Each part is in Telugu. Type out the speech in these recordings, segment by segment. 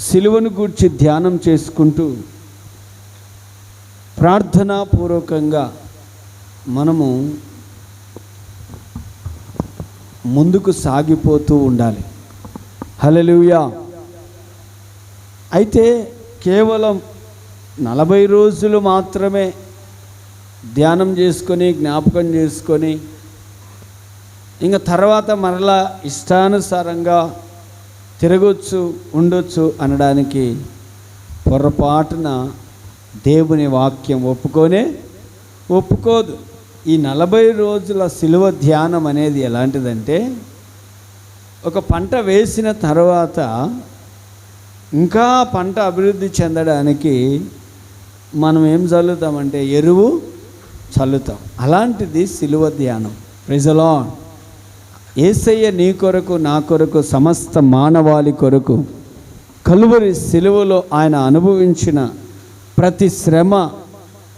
సిలువను గూర్చి ధ్యానం చేసుకుంటూ ప్రార్థనాపూర్వకంగా మనము ముందుకు సాగిపోతూ ఉండాలి. హల్లెలూయా. అయితే కేవలం 40 రోజులు మాత్రమే ధ్యానం చేసుకొని జ్ఞాపకం చేసుకొని ఇంకా తర్వాత మరలా ఇష్టానుసారంగా తిరగొచ్చు ఉండొచ్చు అనడానికి పొరపాటున దేవుని వాక్యం ఒప్పుకోదు. ఈ 40 రోజుల సిలువ ధ్యానం అనేది ఎలాంటిదంటే, ఒక పంట వేసిన తర్వాత ఇంకా పంట అభివృద్ధి చెందడానికి మనం ఏం చల్లుతామంటే ఎరువు చల్లుతాం. అలాంటిది సిలువ ధ్యానం. Praise the lord. యేసయ్య నీ కొరకు నా కొరకు సమస్త మానవాళి కొరకు కలువరి సిలువలో ఆయన అనుభవించిన ప్రతి శ్రమ,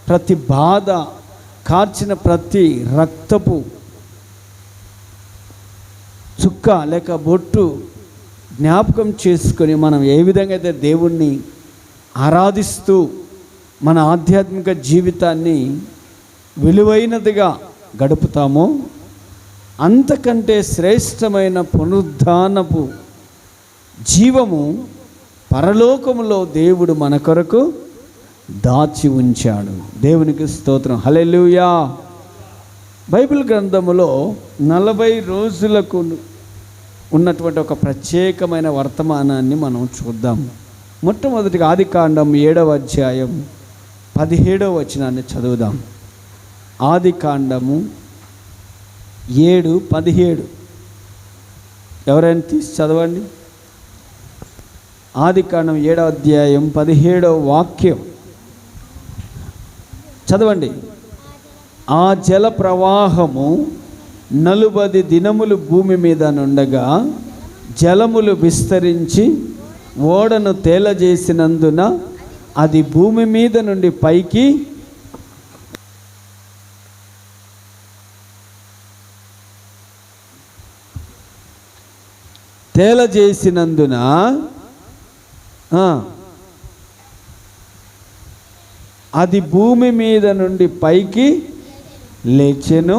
ప్రతి బాధ, కార్చిన ప్రతి రక్తపు చుక్క లేక బొట్టు జ్ఞాపకం చేసుకొని మనం ఏ విధంగా అయితే దేవుణ్ణి ఆరాధిస్తూ మన ఆధ్యాత్మిక జీవితాన్ని విలువైనదిగా గడుపుతామో, అంతకంటే శ్రేష్టమైన పునరుద్ధానపు జీవము పరలోకములో దేవుడు మన కొరకు దాచి ఉంచాడు. దేవునికి స్తోత్రం. హల్లెలూయా. బైబిల్ గ్రంథములో 40 రోజులకు ఉన్నటువంటి ఒక ప్రత్యేకమైన వర్తమానాన్ని మనం చూద్దాం. మొట్టమొదటిగా ఆదికాండం 7వ అధ్యాయం 17వ వచనాన్ని చదువుదాం. ఆదికాండము 7:17. ఎవరైనా తీసి చదవండి. ఆదికాండం 7వ అధ్యాయం 17వ వాక్యం చదవండి. ఆ జల ప్రవాహము 40 దినములు భూమి మీద నుండగా జలములు విస్తరించి ఓడను తేలజేసినందున అది భూమి మీద నుండి పైకి తేలజేసినందున అది భూమి మీద నుండి పైకి లేచెను.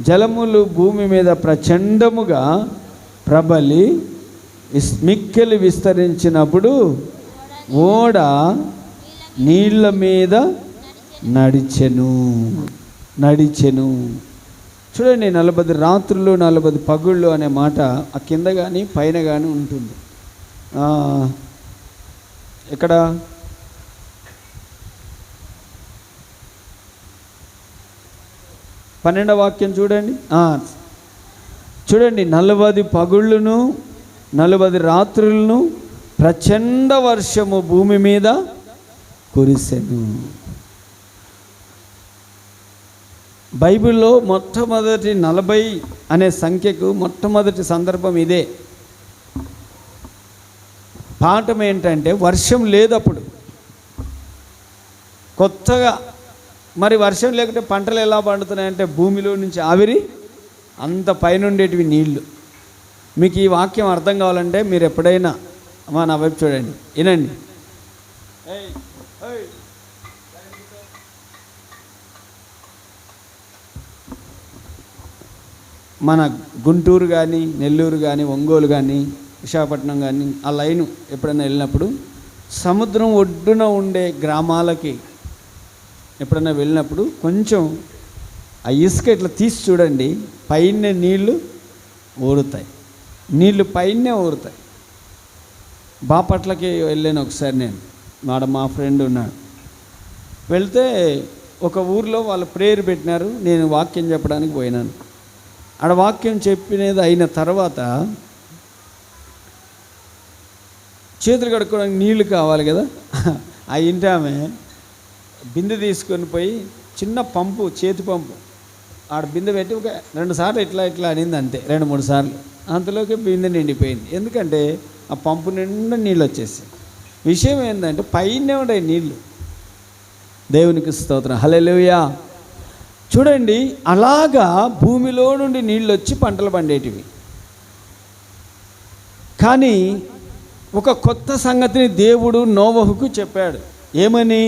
జలములు భూమి మీద ప్రచండముగా ప్రబలి మిక్కిలి విస్తరించినప్పుడు ఓడ నీళ్ళ మీద నడిచెను. చూడండి, 40 రాత్రులు 40 పగుళ్ళు అనే మాట ఆ కింద కానీ పైన కానీ ఉంటుంది. ఇక్కడ 12వ వాక్యం చూడండి. 40 పగుళ్ళును 40 రాత్రులను ప్రచండ వర్షము భూమి మీద కురిసెను. బైబిల్లో మొట్టమొదటి 40 అనే సంఖ్యకు మొట్టమొదటి సందర్భం ఇదే. పాఠం ఏంటంటే, వర్షం లేదు అప్పుడు, కొత్తగా. మరి వర్షం లేకుంటే పంటలు ఎలా పండుతున్నాయంటే భూమిలో నుంచి ఆవిరి, అంత పైనుండేటివి నీళ్లు. మీకు ఈ వాక్యం అర్థం కావాలంటే మీరు ఎప్పుడైనా నా వైపు చూడండి, వినండి. మన గుంటూరు కానీ, నెల్లూరు కానీ, ఒంగోలు కానీ, విశాఖపట్నం కానీ ఆ లైను ఎప్పుడైనా వెళ్ళినప్పుడు సముద్రం ఒడ్డున ఉండే గ్రామాలకి ఎప్పుడైనా వెళ్ళినప్పుడు కొంచెం ఆ ఇసుక ఇట్లా తీసి చూడండి, పైన నీళ్లు ఊరుతాయి. బాపట్లకి వెళ్ళాను ఒకసారి నేను. మా ఫ్రెండ్ ఉన్నాడు. వెళ్తే ఒక ఊర్లో వాళ్ళు ప్రేయర్ పెట్టినారు. నేను వాక్యం చెప్పడానికి పోయినాను. ఆడ వాక్యం చెప్పినది అయిన తర్వాత చేతులు కడుక్కోవడానికి నీళ్లు కావాలి కదా. ఆ ఇంటి ఆమె బిందె తీసుకొని పోయి చిన్న పంపు, చేతి పంపు ఆడ బిందె పెట్టి ఒక 2 సార్లు ఇట్లా అనింది, అంతే. 2-3 సార్లు. అంతలోకి బిందె నిండిపోయింది. ఎందుకంటే ఆ పంపు నిండా నీళ్ళు వచ్చేసాయి. విషయం ఏంటంటే పైనే ఉన్నాయి నీళ్ళు. దేవునికి స్తోత్రం. హల్లెలూయా. చూడండి, అలాగా భూమిలో నుండి నీళ్ళు వచ్చి పంటలు పండేటివి. కానీ ఒక కొత్త సంగతిని దేవుడు నోవహుకు చెప్పాడు. ఏమని?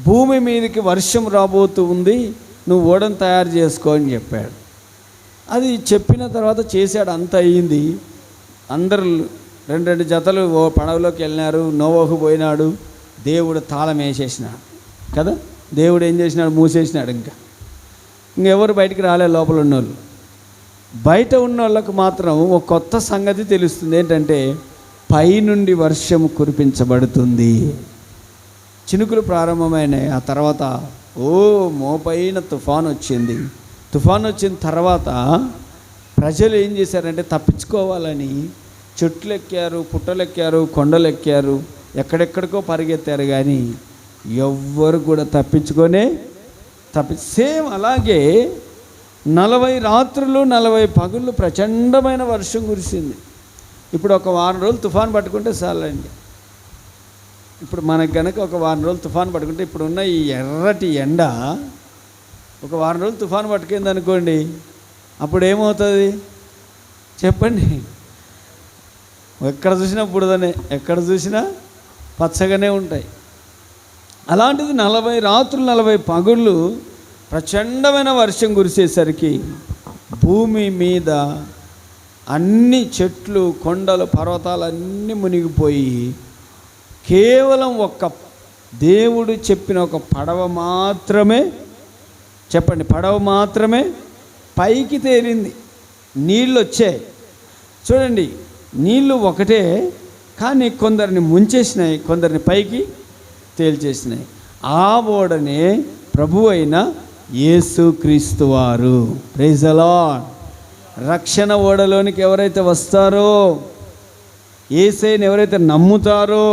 భూమి మీదకి వర్షం రాబోతూ ఉంది, నువ్వు ఓడను తయారు చేసుకో అని చెప్పాడు. అది చెప్పిన తర్వాత చేశాడు, అంత అయ్యింది. అందరూ రెండు జతలు పడవలోకి వెళ్ళినారు, నోవహు పోయినాడు. దేవుడు తాళం వేసేసినాడు కదా, దేవుడు ఏం చేసినాడు? మూసేసినాడు. ఇంకెవరు బయటికి రాలే. లోపల ఉన్నోళ్ళు, బయట ఉన్న వాళ్ళకు మాత్రం ఒక కొత్త సంగతి తెలుస్తుంది. ఏంటంటే పైనుండి వర్షం కురిపించబడుతుంది. చినుకులు ప్రారంభమైనాయి. ఆ తర్వాత మోపైన తుఫాను వచ్చింది. తుఫాను వచ్చిన తర్వాత ప్రజలు ఏం చేశారంటే తప్పించుకోవాలని చెట్లు ఎక్కారు, పుట్టలు ఎక్కారు, కొండలు ఎక్కారు, ఎక్కడెక్కడికో పరిగెత్తారు. కానీ ఎవ్వరు కూడా సేమ్ అలాగే 40 రాత్రులు 40 పగుళ్ళు ప్రచండమైన వర్షం కురిసింది. ఇప్పుడు ఒక వారం రోజులు తుఫాను పట్టుకుంటే చాలండి. ఇప్పుడు మనకు కనుక ఒక వారం రోజులు తుఫాను పట్టుకుంటే, ఇప్పుడున్న ఈ ఎర్రటి ఎండ ఒక వారం రోజులు తుఫాను పట్టుకుంది అనుకోండి, అప్పుడు ఏమవుతుంది చెప్పండి? ఎక్కడ చూసినా బుడదనే, ఎక్కడ చూసినా పచ్చగానే ఉంటాయి. అలాంటిది 40 రాత్రులు 40 పగుళ్ళు ప్రచండమైన వర్షం కురిసేసరికి భూమి మీద అన్ని చెట్లు, కొండలు, పర్వతాలు అన్నీ మునిగిపోయి కేవలం ఒక్క దేవుడు చెప్పిన ఒక పడవ మాత్రమే, చెప్పండి, పడవ మాత్రమే పైకి తేలింది. నీళ్ళు వచ్చాయి చూడండి, నీళ్ళు ఒకటే, కానీ కొందరిని ముంచేసినాయి, కొందరిని పైకి తేల్చేసినాయి. ఆ ఓడనే ప్రభు అయిన యేసుక్రీస్తు వారు. Praise the Lord. రక్షణ ఓడలోనికి ఎవరైతే వస్తారో, యేసయ్యని ఎవరైతే నమ్ముతారో,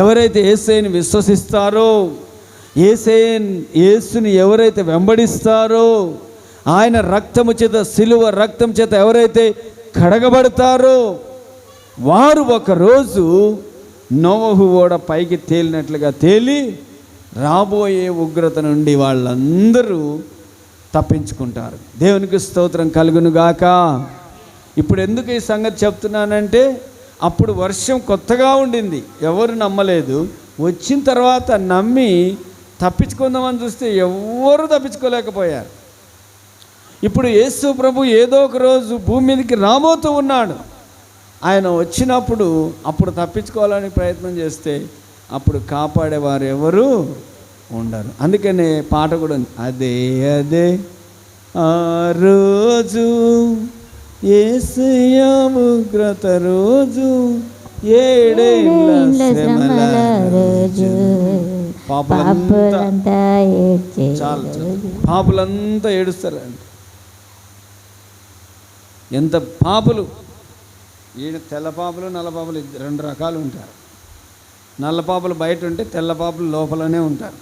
ఎవరైతే యేసయ్యని విశ్వసిస్తారో, యేసుని ఎవరైతే వెంబడిస్తారో, ఆయన రక్తము చేత, సిలువ రక్తం చేత ఎవరైతే కడగబడతారో, వారు ఒకరోజు నోవహు ఓడ పైకి తేలినట్లుగా తేలి రాబోయే ఉగ్రత నుండి వాళ్ళందరూ తప్పించుకుంటారు. దేవునికి స్తోత్రం కలుగునుగాక. ఇప్పుడు ఎందుకు ఈ సంగతి చెప్తున్నానంటే, అప్పుడు వర్షం కొత్తగా ఉండింది, ఎవరు నమ్మలేదు. వచ్చిన తర్వాత నమ్మి తప్పించుకుందామని చూస్తే ఎవరు తప్పించుకోలేకపోయారు. ఇప్పుడు యేసు ప్రభు ఏదో ఒక రోజు భూమి మీదకి రాబోతూ ఉన్నాడు. ఆయన వచ్చినప్పుడు అప్పుడు తప్పించుకోవాలని ప్రయత్నం చేస్తే అప్పుడు కాపాడేవారు ఎవరు ఉండరు. అందుకనే పాట కూడా ఉంది, అదే అదే ఆ రోజు యేసయ్య ఉగ్రత రోజు, ఏడేళ్ళ శ్రమల రోజు, పాపులంతా ఏడుస్తారండి. ఎంత పాపులు! ఈయన తెల్ల పాపులు, నల్ల పాపులు 2 రకాలు ఉంటారు. నల్ల పాపులు బయట ఉంటే, తెల్ల పాపులు లోపలనే ఉంటారు.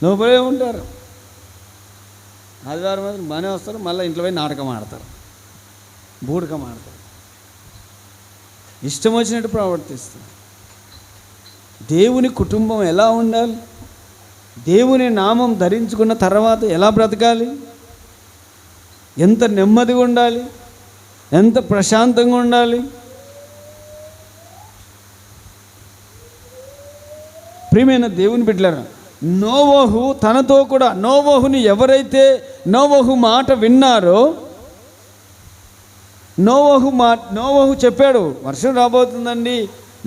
లోపలే ఉంటారు. ఆదివారం మాత్రం బాగానే వస్తారు, మళ్ళీ ఇంట్లో పోయి నాటకం ఆడతారు, బూడకం ఆడతారు, ఇష్టం వచ్చినట్టు ప్రవర్తిస్తారు. దేవుని కుటుంబం ఎలా ఉండాలి? దేవుని నామం ధరించుకున్న తర్వాత ఎలా బ్రతకాలి? ఎంత నెమ్మదిగా ఉండాలి, ఎంత ప్రశాంతంగా ఉండాలి. ప్రియమైన దేవుని బిడ్డలారా, నోవహు తనతో కూడా, నోవహుని ఎవరైతే నోవహు మాట విన్నారో, నోవహు చెప్పాడు వర్షం రాబోతుందండి,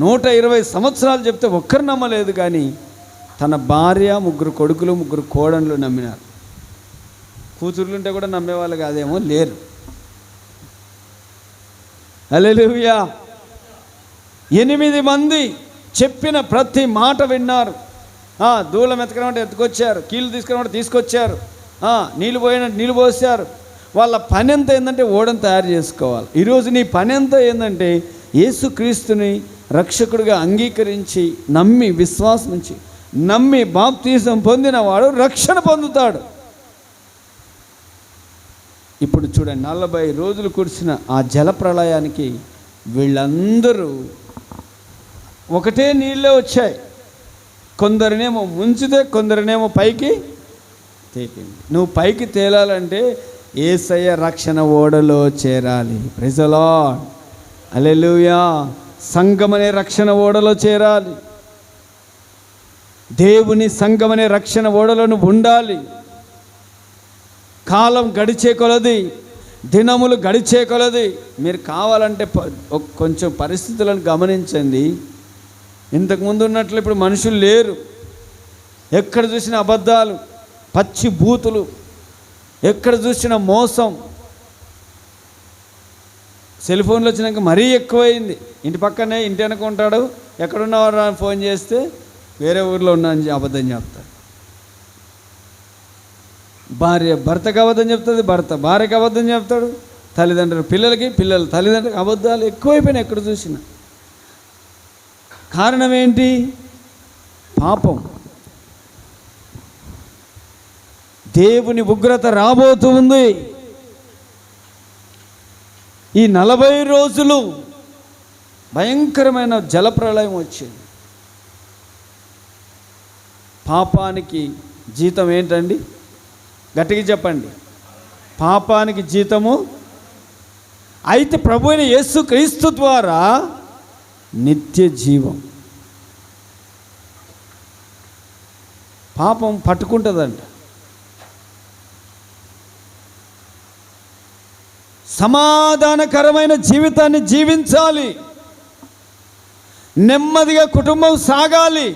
120 సంవత్సరాలు చెప్తే ఒక్కరు నమ్మలేదు. కానీ తన భార్య, 3 కొడుకులు, 3 కోడళ్ళు నమ్మినారు. కూతుర్లుంటే కూడా నమ్మేవాళ్ళు కాదేమో, లేరు. హల్లెలూయా. 8 మంది చెప్పిన ప్రతి మాట విన్నారు. దూలం ఎత్తుకురమంటే ఎత్తుకొచ్చారు, కీళ్ళు తీసుకురమంటే తీసుకొచ్చారు, నీళ్ళు పోసారు. వాళ్ళ పని అంతా ఏంటంటే ఓడను తయారు చేసుకోవాలి. ఈరోజు నీ పని అంతా ఏంటంటే యేసుక్రీస్తుని రక్షకుడిగా అంగీకరించి నమ్మి, విశ్వాసం నుంచి నమ్మి బాప్తీసం పొందిన వాడు రక్షణ పొందుతాడు. ఇప్పుడు చూడండి, 40 రోజులు కురిసిన ఆ జలప్రళయానికి వీళ్ళందరూ ఒకటే నీళ్ళే వచ్చాయి. కొందరినేమో ముంచితే, కొందరినేమో పైకి తేలింది. నువ్వు పైకి తేలాలంటే యేసయ్య రక్షణ ఓడలో చేరాలి. ప్రైజ్ ది లార్డ్, హల్లెలూయా. సంఘమనే రక్షణ ఓడలో చేరాలి. దేవుని సంఘమనే రక్షణ ఓడలో నువ్వు ఉండాలి. కాలం గడిచే కొలది, దినములు గడిచే కొలది మీరు కావాలంటే కొంచెం పరిస్థితులను గమనించండి. ఇంతకుముందు ఉన్నట్లు ఇప్పుడు మనుషులు లేరు. ఎక్కడ చూసిన అబద్ధాలు, పచ్చి బూతులు, ఎక్కడ చూసిన మోసం. సెల్ ఫోన్లు వచ్చినాక మరీ ఎక్కువైంది. ఇంటి పక్కనే ఇంటి వెనక ఉంటాడు, ఎక్కడున్నవారు అని ఫోన్ చేస్తే వేరే ఊర్లో ఉన్నా అని అబద్ధం చెప్తాడు. భార్య భర్తకు అబద్ధం చెప్తుంది, భర్త భార్యకు అబద్ధం చెప్తాడు, తల్లిదండ్రులు పిల్లలకి, పిల్లలు తల్లిదండ్రులకు అబద్ధాలు ఎక్కువైపోయినాయి ఎక్కడ చూసినా. కారణం ఏంటి? పాపం. దేవుని ఉగ్రత రాబోతూ ఉంది. ఈ 40 రోజులు భయంకరమైన జలప్రళయం వచ్చింది. పాపానికి జీతం ఏంటండి? గట్టిగా చెప్పండి. పాపానికి జీతము. అయితే ప్రభు అయిన యేసుక్రీస్తు ద్వారా నిత్య జీవం. పాపం పట్టుకుంటుందంట. సమాధానకరమైన జీవితాన్ని జీవించాలి. నెమ్మదిగా కుటుంబం సాగాలి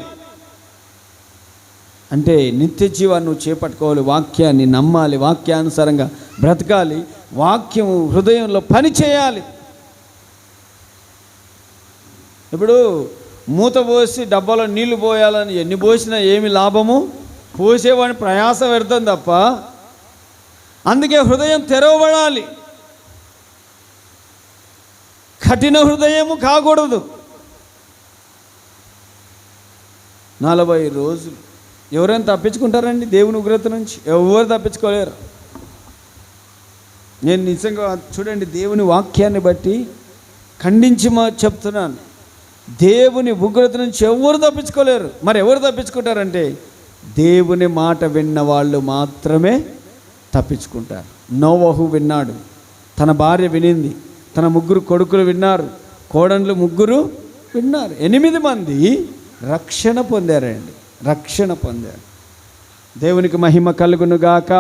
అంటే నిత్య జీవాన్ని నువ్వు చేపట్టుకోవాలి. వాక్యాన్ని నమ్మాలి, వాక్యానుసారంగా బ్రతకాలి, వాక్యం హృదయంలో పని చేయాలి. ఇప్పుడు మూత పోసి డబ్బాలో నీళ్లు పోయాలని ఎన్ని పోసినా ఏమి లాభము? పోసేవాడిని ప్రయాస పెడతాం తప్ప. అందుకే హృదయం తెరవబడాలి. కఠిన హృదయము కాకూడదు. 40 రోజులు ఎవరైనా తప్పించుకుంటారండి దేవుని ఉగ్రత నుంచి? ఎవరు తప్పించుకోలేరు. నేను నిజంగా చూడండి, దేవుని వాక్యాన్ని బట్టి ఖండించి చెప్తున్నాను, దేవుని ఉగ్రత నుంచి ఎవరు తప్పించుకోలేరు. మరి ఎవరు తప్పించుకుంటారంటే దేవుని మాట విన్న వాళ్ళు మాత్రమే తప్పించుకుంటారు. నోవహు విన్నాడు, తన భార్య వినింది, తన 3 కొడుకులు విన్నారు, కోడళ్ళు 3 విన్నారు. 8 మంది రక్షణ పొందారండి, రక్షణ పొందారు. దేవునికి మహిమ కలుగును గాక.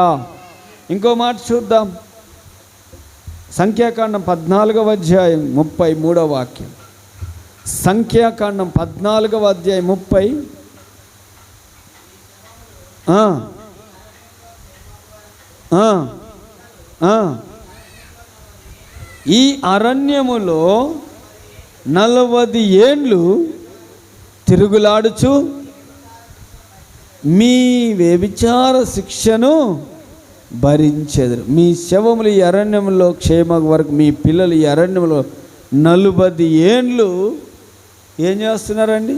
ఇంకో మాట చూద్దాం. సంఖ్యాకాండం 14వ అధ్యాయం 33వ వాక్యం. సంఖ్యాకాండం 14వ అధ్యాయం 30. ఈ అరణ్యములో 40 ఏండ్లు తిరుగులాడుచు మీ వ్యభిచార శిక్షను భరించెదరు. మీ శవములు ఈ అరణ్యంలో క్షేమ వరకు, మీ పిల్లలు ఈ అరణ్యంలో 40 ఏండ్లు ఏం చేస్తున్నారండి?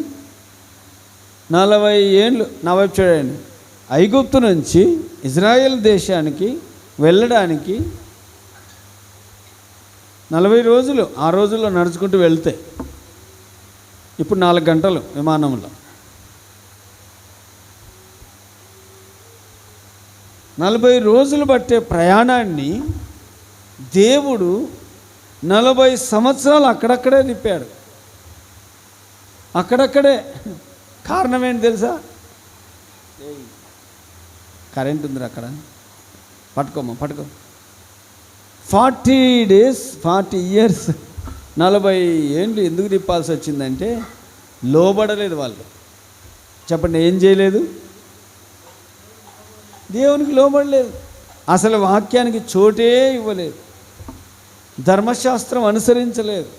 40 ఏండ్లు. నా వైపు చూడండి. ఐగుప్తు నుంచి ఇజ్రాయెల్ దేశానికి వెళ్ళడానికి 40 రోజులు. ఆ రోజుల్లో నడుచుకుంటూ వెళ్తే ఇప్పుడు 4 గంటలు విమానంలో. 40 రోజులు పట్టే ప్రయాణాన్ని దేవుడు 40 సంవత్సరాలు అక్కడక్కడే తిప్పాడు. అక్కడక్కడే. కారణం ఏంటి తెలుసా? కరెంట్ ఉంది అక్కడ, పట్టుకో. 40 days 40 years 40 ఏండ్లు ఎందుకు తిప్పాల్సి వచ్చిందంటే లోబడలేదు వాళ్ళు. చెప్పండి, ఏం చేయలేదు? దేవునికి లోబడలేదు. అసలు వాక్యానికి చోటే ఇవ్వలేదు, ధర్మశాస్త్రం అనుసరించలేదు,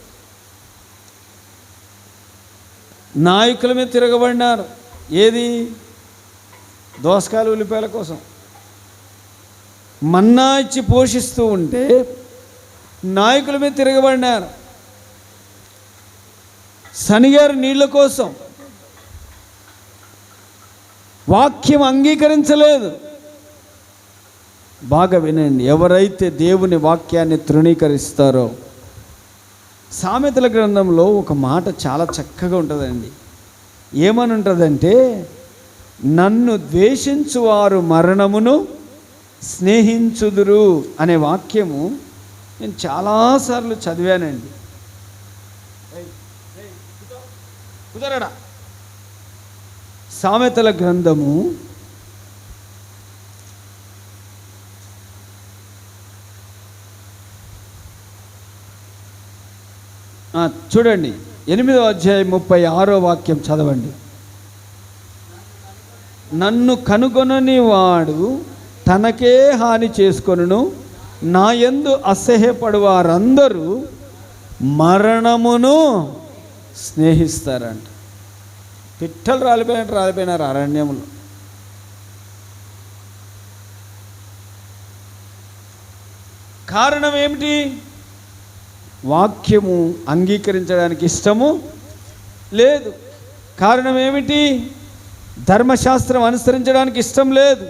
నాయకుల మీద తిరగబడినారు. ఏది? దోసకాయలు ఉల్లిపాయల కోసం. మన్నా ఇచ్చి పోషిస్తూ ఉంటే నాయకుల మీద తిరగబడినారు. శనిగారు నీళ్ళ కోసం. వాక్యం అంగీకరించలేదు. బాగా వినండి, ఎవరైతే దేవుని వాక్యాన్ని తృణీకరిస్తారో. సామెతల గ్రంథంలో ఒక మాట చాలా చక్కగా ఉంటుందండి. ఏమని ఉంటుందంటే, నన్ను ద్వేషించువారు మరణమును స్నేహించుదురు అనే వాక్యము నేను చాలాసార్లు చదివానండి. కుదరడా సామెతల గ్రంథము 8వ అధ్యాయం 36వ వాక్యం చదవండి. నన్ను కనుగొనని వాడు తనకే హాని చేసుకొనును, నా యందు అసహ్యపడు వారందరూ మరణమును స్నేహిస్తారంట. పిట్టలు రాలిపోయినారు అరణ్యములో. కారణం ఏమిటి? వాక్యము అంగీకరించడానికి ఇష్టము లేదు. కారణం ఏమిటి? ధర్మశాస్త్రం అనుసరించడానికి ఇష్టం లేదు.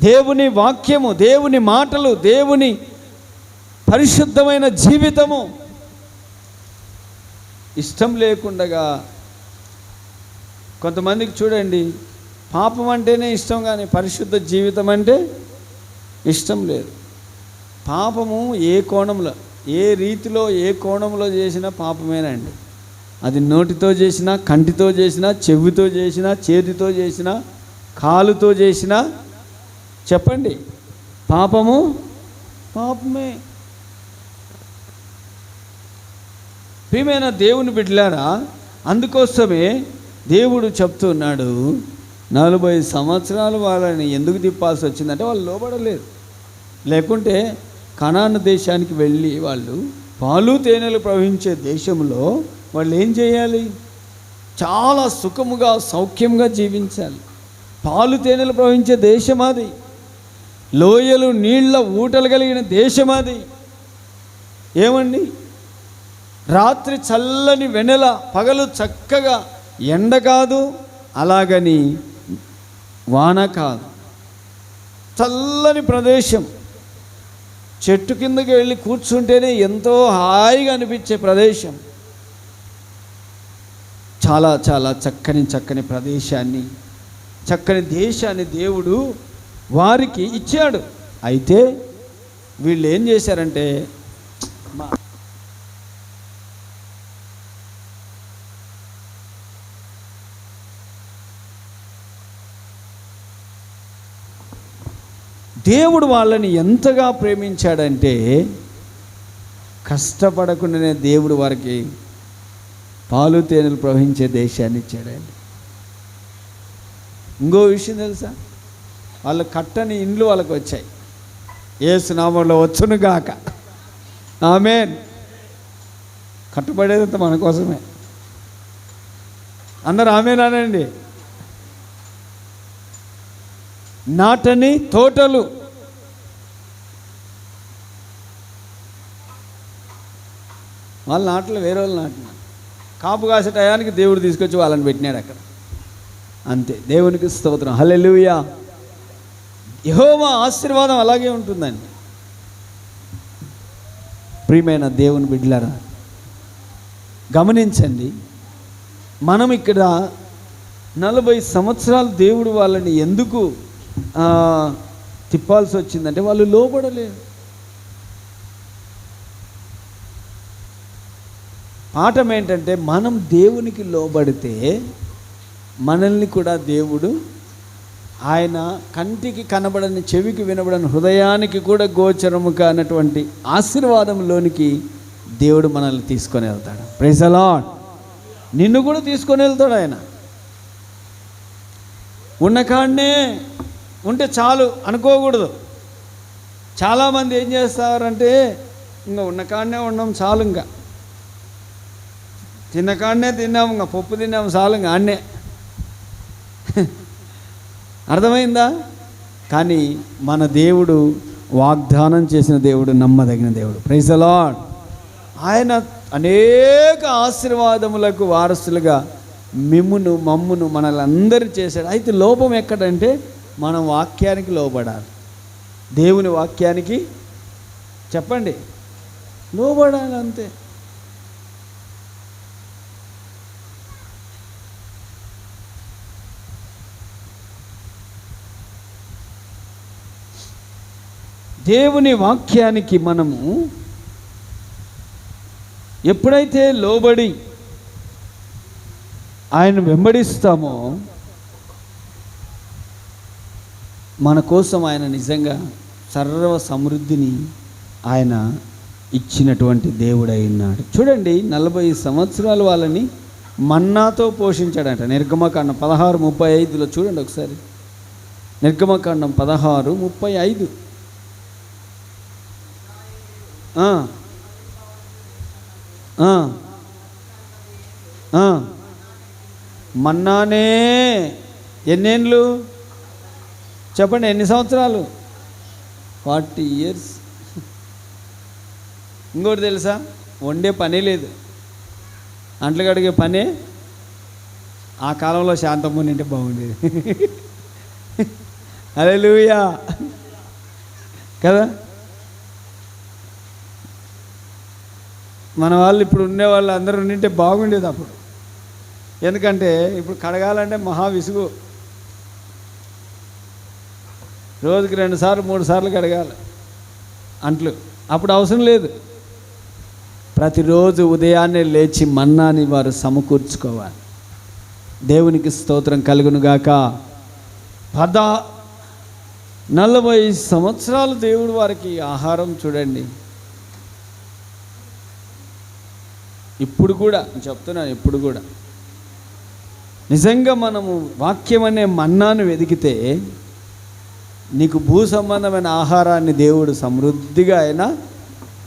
దేవుని వాక్యము, దేవుని మాటలు, దేవుని పరిశుద్ధమైన జీవితము ఇష్టం లేకుండగా కొంతమందికి చూడండి, పాపం అంటేనే ఇష్టం కానీ పరిశుద్ధ జీవితం అంటే ఇష్టం లేదు. పాపము ఏ కోణంలో, ఏ రీతిలో, ఏ కోణంలో చేసినా పాపమేనండి. అది నోటితో చేసినా, కంటితో చేసినా, చెవితో చేసినా, చేతితో చేసినా, కాలుతో చేసినా, చెప్పండి, పాపము పాపమే. ప్రియమైన దేవుని బిడ్డలారా, అందుకోసమే దేవుడు చెప్తున్నాడు, 40 సంవత్సరాలు వాళ్ళని ఎందుకు తిప్పాల్సి వచ్చిందంటే వాళ్ళు లోబడలేదు. లేకుంటే కనాను దేశానికి వెళ్ళి వాళ్ళు పాలు తేనెలు ప్రవహించే దేశంలో వాళ్ళు ఏం చేయాలి? చాలా సుఖముగా సౌఖ్యంగా జీవించాలి. పాలు తేనెలు ప్రవహించే దేశం అది, లోయలు నీళ్ల ఊటలు కలిగిన దేశం అది. ఏమండి, రాత్రి చల్లని వెన్నెల, పగలు చక్కగా ఎండ కాదు, అలాగని వాన కాదు, చల్లని ప్రదేశం. చెట్టు కిందకి వెళ్ళి కూర్చుంటేనే ఎంతో హాయిగా అనిపించే ప్రదేశం. చాలా చాలా చక్కని ప్రదేశాన్ని, చక్కని దేశాన్ని దేవుడు వారికి ఇచ్చాడు. అయితే వీళ్ళు ఏం చేశారంటే, దేవుడు వాళ్ళని ఎంతగా ప్రేమించాడంటే, కష్టపడకుండానే దేవుడు వారికి పాలు తేనెలు ప్రవహించే దేశాన్ని ఇచ్చాడండి. ఇంకో విషయం తెలుసా? వాళ్ళు కట్టని ఇండ్లు వాళ్ళకు వచ్చాయి. యేసు నామములో వచ్చునుగాక. ఆమేన్. కట్టుబడేదంతా మన కోసమే. అందరూ ఆమేన్ అనండి. నాటని తోటలు, వాళ్ళ నాటలు వేరే వాళ్ళు నాటిన, కాపు కాసే టయానికి దేవుడు తీసుకొచ్చి వాళ్ళని పెట్టినాడు అక్కడ. అంతే. దేవునికి స్తోత్రం. హల్లెలూయా. యెహోవా ఆశీర్వాదం అలాగే ఉంటుందండి. ప్రియమైన దేవుని బిడ్డలారా, గమనించండి, మనం ఇక్కడ 40 సంవత్సరాలు దేవుడు వాళ్ళని ఎందుకు తిప్పాల్సి వచ్చిందంటే వాళ్ళు లోబడలేదు. పాఠం ఏంటంటే, మనం దేవునికి లోబడితే మనల్ని కూడా దేవుడు, ఆయన కంటికి కనబడని, చెవికి వినబడని, హృదయానికి కూడా గోచరము కానటువంటి ఆశీర్వాదంలోనికి దేవుడు మనల్ని తీసుకొని వెళ్తాడు. Praise the Lord. నిన్ను కూడా తీసుకొని వెళ్తాడు ఆయన. ఉన్న కాడనే ఉంటే చాలు అనుకోకూడదు. చాలామంది ఏం చేస్తారంటే, ఇంకా ఉన్న కాడనే ఉన్నాం చాలు, ఇంకా తిన్న కాడనే తిన్నాము, ఇంకా పప్పు తిన్నాము చాలు, ఇంకా ఆడనే. అర్థమైందా? కానీ మన దేవుడు వాగ్దానం చేసిన దేవుడు, నమ్మదగిన దేవుడు. Praise the Lord. ఆయన అనేక ఆశీర్వాదములకు వారసులుగా మమ్మును మనల్ని అందరూ చేశాడు. అయితే లోపం ఎక్కడంటే, మనం వాక్యానికి లోబడాలి. దేవుని వాక్యానికి, చెప్పండి, లోబడాలి. అంతే. దేవుని వాక్యానికి మనము ఎప్పుడైతే లోబడి ఆయన వెంబడిస్తామో మన కోసం ఆయన నిజంగా సర్వ సమృద్ధిని ఆయన ఇచ్చినటువంటి దేవుడై ఉన్నాడు. చూడండి, 40 సంవత్సరాలు వాళ్ళని మన్నాతో పోషించాడంట. నిర్గమకాండం 16:35 చూడండి ఒకసారి. నిర్గమకాండం 16:35. మన్నానే ఎన్నేళ్ళు చెప్పండి, ఎన్ని సంవత్సరాలు? 40 years. ఇంకోటి తెలుసా, వండే పనే లేదు, అంట్లు కడిగే పనే. ఆ కాలంలో శాంతమ్మ ఉంటే బాగుండేది. హల్లెలూయా కదా. మన వాళ్ళు ఇప్పుడు ఉండేవాళ్ళు అందరూ ఉండింటే బాగుండేది అప్పుడు. ఎందుకంటే ఇప్పుడు కడగాలంటే మహా విసుగు. రోజుకి 2 సార్లు 3 సార్లు కడగాలి అంట్లు. అప్పుడు అవసరం లేదు. ప్రతిరోజు ఉదయాన్నే లేచి మన్నాని వారు సమకూర్చుకోవాలి. దేవునికి స్తోత్రం కలుగునుగాక. 40 సంవత్సరాలు దేవుడు వారికి ఆహారం. చూడండి, ఇప్పుడు కూడా చెప్తున్నాను, ఇప్పుడు కూడా నిజంగా మనము వాక్యం అనే మన్నాను వెతికితే నీకు భూ సంబంధమైన ఆహారాన్ని దేవుడు సమృద్ధిగా అయినా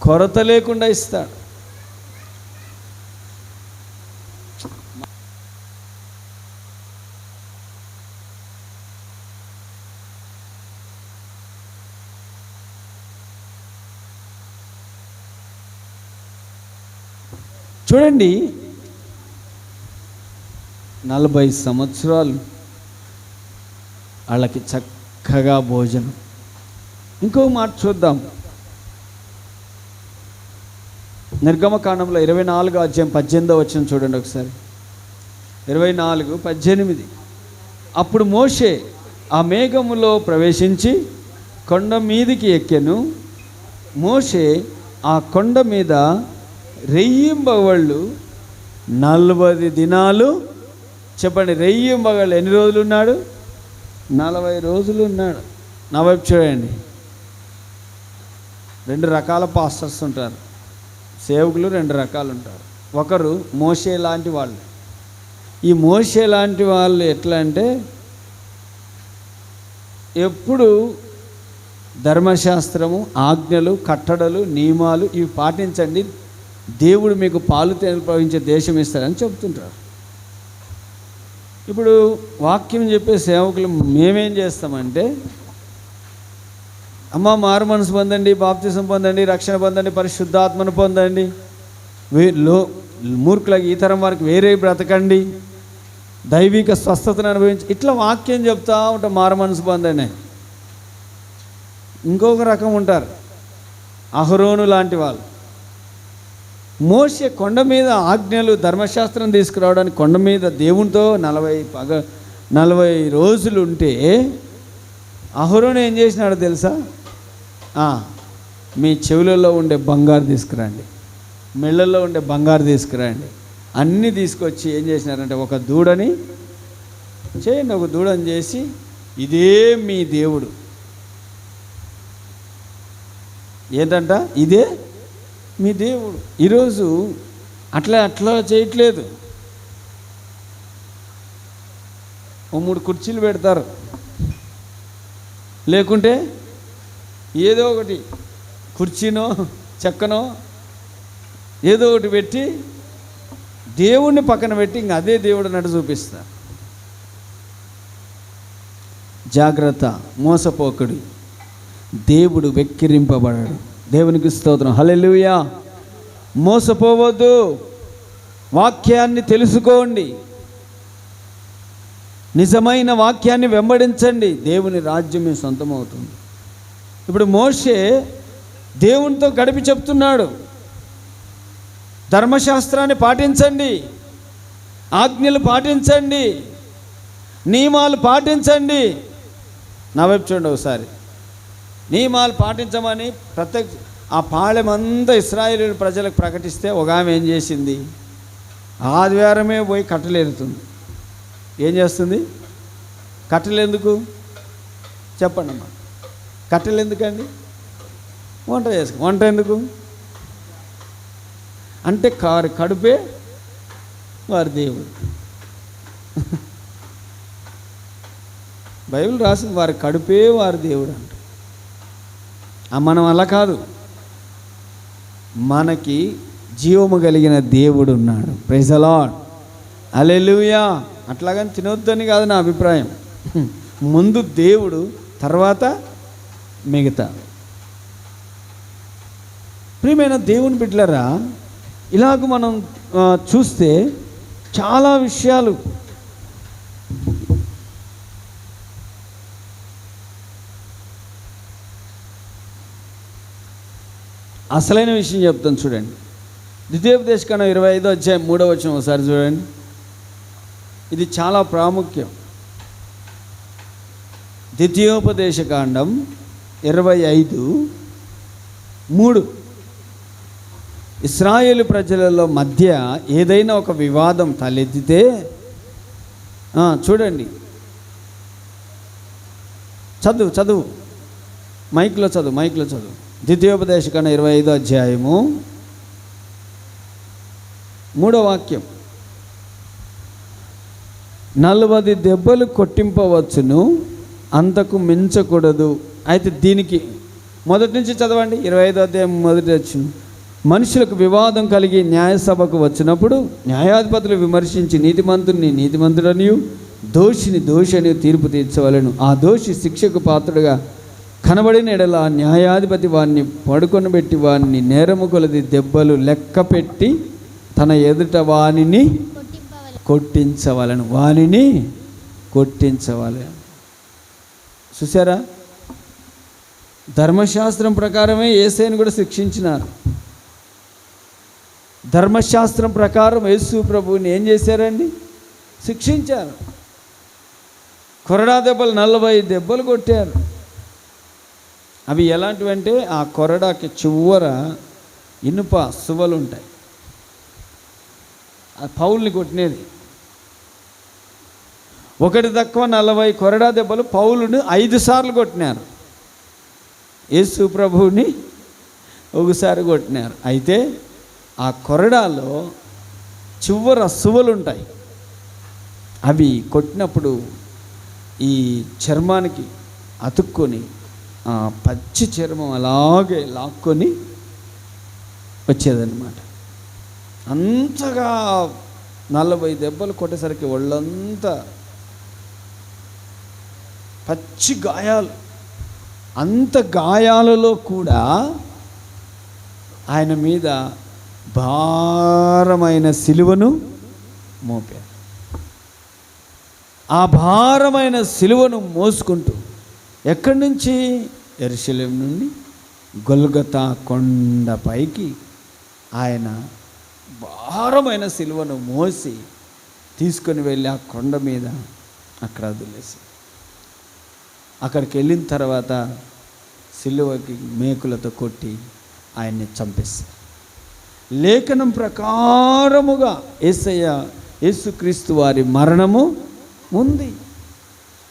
కొరత లేకుండా ఇస్తాడు. చూడండి, 40 సంవత్సరాలు వాళ్ళకి చక్కగా భోజనం. ఇంకో మాట చూద్దాం. నిర్గమకాండంలో 24:18 చూడండి ఒకసారి. 24:18. అప్పుడు మోషే ఆ మేఘములో ప్రవేశించి కొండ మీదికి ఎక్కెను. మోషే ఆ కొండ మీద రెయ్యింబగళ్ళు 40 దినాలు. చెప్పండి, రెయ్యింబగళ్ళు ఎన్ని రోజులు ఉన్నాడు? 40 రోజులు ఉన్నాడు. నా వైపు చూడండి. 2 రకాల పాస్టర్స్ ఉంటారు, సేవకులు 2 రకాలు ఉంటారు. ఒకరు మోషే లాంటి వాళ్ళు. ఈ మోషే లాంటి వాళ్ళు ఎట్లా అంటే ఎప్పుడు ధర్మశాస్త్రము, ఆజ్ఞలు, కట్టడలు, నియమాలు ఇవి పాటించండి, దేవుడు మీకు పాలు తేనెలు ప్రవహించే దేశం ఇస్తాడని చెప్తుంటారు. ఇప్పుడు వాక్యం చెప్పే సేవకులు మేమేం చేస్తామంటే, అమ్మ మారు మనసు పొందండి, బాప్తిసం పొందండి, రక్షణ పొందండి, పరిశుద్ధాత్మను పొందండి, మూర్ఖులకి ఈ తరం వారికి వేరే బ్రతకండి, దైవిక స్వస్థతను అనుభవించి, ఇట్లా వాక్యం చెప్తా ఉంటాం. మారు మనసు పొందండి. ఇంకొక రకం ఉంటారు, అహరోను లాంటి వాళ్ళు. మోషే కొండ మీద ఆజ్ఞలు, ధర్మశాస్త్రం తీసుకురావడానికి కొండ మీద దేవునితో 40 రోజులు ఉంటే అహరోను ఏం చేసినాడో తెలుసా? మీ చెవులలో ఉండే బంగారు తీసుకురండి, మెళ్ళల్లో ఉండే బంగారు తీసుకురండి, అన్నీ తీసుకొచ్చి ఏం చేసినారంటే ఒక దూడని చేయండి, ఒక దూడని చేసి ఇదే మీ దేవుడు. ఏంటంట? ఇదే మీ దేవుడు. ఈరోజు అట్లా చేయట్లేదు. ఓ 3 కుర్చీలు పెడతారు, లేకుంటే ఏదో ఒకటి కుర్చీనో చెక్కనో ఏదో ఒకటి పెట్టి దేవుణ్ణి పక్కన పెట్టి ఇంక అదే దేవుడు అన్నట్టు చూపిస్తారు. జాగ్రత్త, మోసపోకుడి, దేవుడు వెక్కిరింపబడడు. దేవునికి స్తోత్రం. హల్లెలూయా. మోసపోవద్దు, వాక్యాన్ని తెలుసుకోండి, నిజమైన వాక్యాన్ని వెంబడించండి, దేవుని రాజ్యం మీ సొంతమవుతుంది. ఇప్పుడు మోషే దేవునితో గడిపి చెప్తున్నాడు, ధర్మశాస్త్రాన్ని పాటించండి, ఆజ్ఞలు పాటించండి, నియమాలు పాటించండి. నా వైపు చూడండి ఒకసారి. నియమాలు పాటించమని ఆ పాళెమంతా ఇశ్రాయేలు ప్రజలకు ప్రకటిస్తే ఒక ఆమె ఏం చేసింది? ఆదివారమే పోయి కట్టెలేరుతుంది. ఏం చేస్తుంది? కట్టెలు ఎందుకు చెప్పండి అమ్మా, కట్టెలు ఎందుకండి? వంట ఎందుకు అంటే కడుపే వారి దేవుడు. బైబిల్ రాసింది వారి కడుపే వారి దేవుడు అంట. మనం అలా కాదు, మనకి జీవము కలిగిన దేవుడు ఉన్నాడు. ప్రైజ్ ది లార్డ్, హల్లెలూయా. అట్లాగని తినొద్దని కాదు నా అభిప్రాయం. ముందు దేవుడు, తర్వాత మిగతా. ప్రియమైన దేవుని బిడ్డలారా, ఇలాగ మనం చూస్తే చాలా విషయాలు అసలైన విషయం చెప్తాను చూడండి. ద్వితీయోపదేశకాండం 25వ అధ్యాయం 3వ వచనం ఒకసారి చూడండి. ఇది చాలా ప్రాముఖ్యం. ద్వితీయోపదేశకాండం 25:3. ఇశ్రాయేలు ప్రజలలో మధ్య ఏదైనా ఒక వివాదం తలెత్తితే చూడండి, చదువు మైక్లో చదువు. ద్వితీయోపదేశకాండం 25వ అధ్యాయము 3వ వాక్యం. 40 దెబ్బలు కొట్టింపవచ్చును, అంతకు మించకూడదు. అయితే దీనికి మొదటి నుంచి చదవండి. 25వ అధ్యాయం మొదటి వచ్చిన మనుషులకు వివాదం కలిగి న్యాయసభకు వచ్చినప్పుడు న్యాయాధిపతులు విమర్శించి నీతిమంతుని నీతిమంతుడనియు దోషిని దోషి అని తీర్పు తీర్చవలెను. ఆ దోషి శిక్షకు పాత్రుడుగా కనబడిన ఎడల న్యాయాధిపతి వారిని పడుకొనబెట్టి వారిని నేరము కొలది దెబ్బలు లెక్క పెట్టి తన ఎదుట వానిని కొట్టించవలెను. చూసారా, ధర్మశాస్త్రం ప్రకారమే యేసుని కూడా శిక్షించినారు. ధర్మశాస్త్రం ప్రకారం యేసు ప్రభువుని ఏం చేశారండి? శిక్షించారు. కొరడా దెబ్బలు 40 దెబ్బలు కొట్టారు. అవి ఎలాంటివంటే ఆ కొరడాకి చివర ఇనుప సువ్వలు ఉంటాయి. ఆ పౌల్ని కొట్టినది. ఒకటి తక్కువ 40 కొరడా దెబ్బలు పౌలుని 5 సార్లు కొట్టినారు. యేసు ప్రభువుని ఒకసారి కొట్టినారు. అయితే ఆ కొరడాలో చివర సువ్వలు ఉంటాయి. అవి కొట్టినప్పుడు ఈ చర్మానికి అతుక్కొని ఆ పచ్చి చర్మం అలాగే లాక్కొని వచ్చేదన్నమాట. అంతగా 40 దెబ్బలు కొట్టేసరికి ఒళ్ళంతా పచ్చి గాయాలు. అంత గాయాలలో కూడా ఆయన మీద భారమైన సిలువను మోపారు. ఆ భారమైన సిలువను మోసుకుంటూ ఎక్కడి నుంచి? యెరూషలేము నుండి గొల్గొతా కొండపైకి ఆయన భారమైన సిలువను మోసి తీసుకొని వెళ్ళి ఆ కొండ మీద అక్కడ వదిలేసి అక్కడికి వెళ్ళిన తర్వాత సిలువకి మేకులతో కొట్టి ఆయన్ని చంపేశారు. లేఖనం ప్రకారముగా యేసుక్రీస్తు వారి మరణము ఉంది.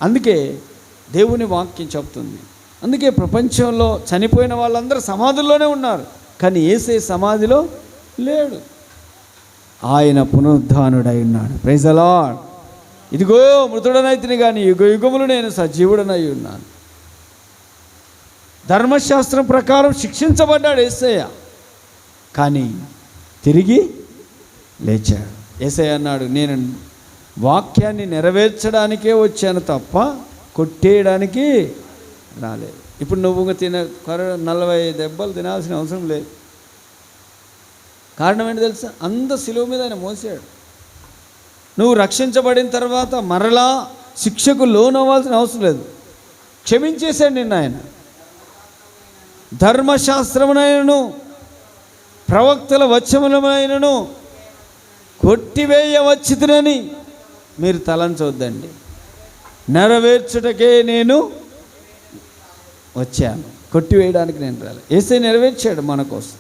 అందుకే దేవుని వాక్యం చెప్తుంది. అందుకే ప్రపంచంలో చనిపోయిన వాళ్ళందరూ సమాధుల్లోనే ఉన్నారు, కానీ యేసయ్య సమాధిలో లేడు. ఆయన పునరుద్ధానుడై ఉన్నాడు. Praise the Lord. ఇదిగో మృతుడనైతిని కానీ యుగ యుగములు నేను సజీవుడనై ఉన్నాను. ధర్మశాస్త్రం ప్రకారం శిక్షించబడ్డాడు యేసయ్య, కానీ తిరిగి లేచాడు. యేసయ్య అన్నాడు, నేను వాక్యాన్ని నెరవేర్చడానికే వచ్చాను తప్ప కొట్టేయడానికి రాలేదు. ఇప్పుడు నువ్వు 40 దెబ్బలు తినాల్సిన అవసరం లేదు. కారణం ఏంటి తెలుసా? అంత సిలువ మీద ఆయన మోసాడు. నువ్వు రక్షించబడిన తర్వాత మరలా శిక్షకు లోనవ్వాల్సిన అవసరం లేదు. క్షమించేశాడు నిన్న ఆయన. ధర్మశాస్త్రమునైనను ప్రవక్తల వచనములైనను కొట్టివేయవచ్చునని మీరు తలంచవద్దండి. నెరవేర్చుటకే నేను వచ్చాను. కొట్టివేయడానికి నేను రాలేదు. యేసే నెరవేర్చాడు మన కోసం.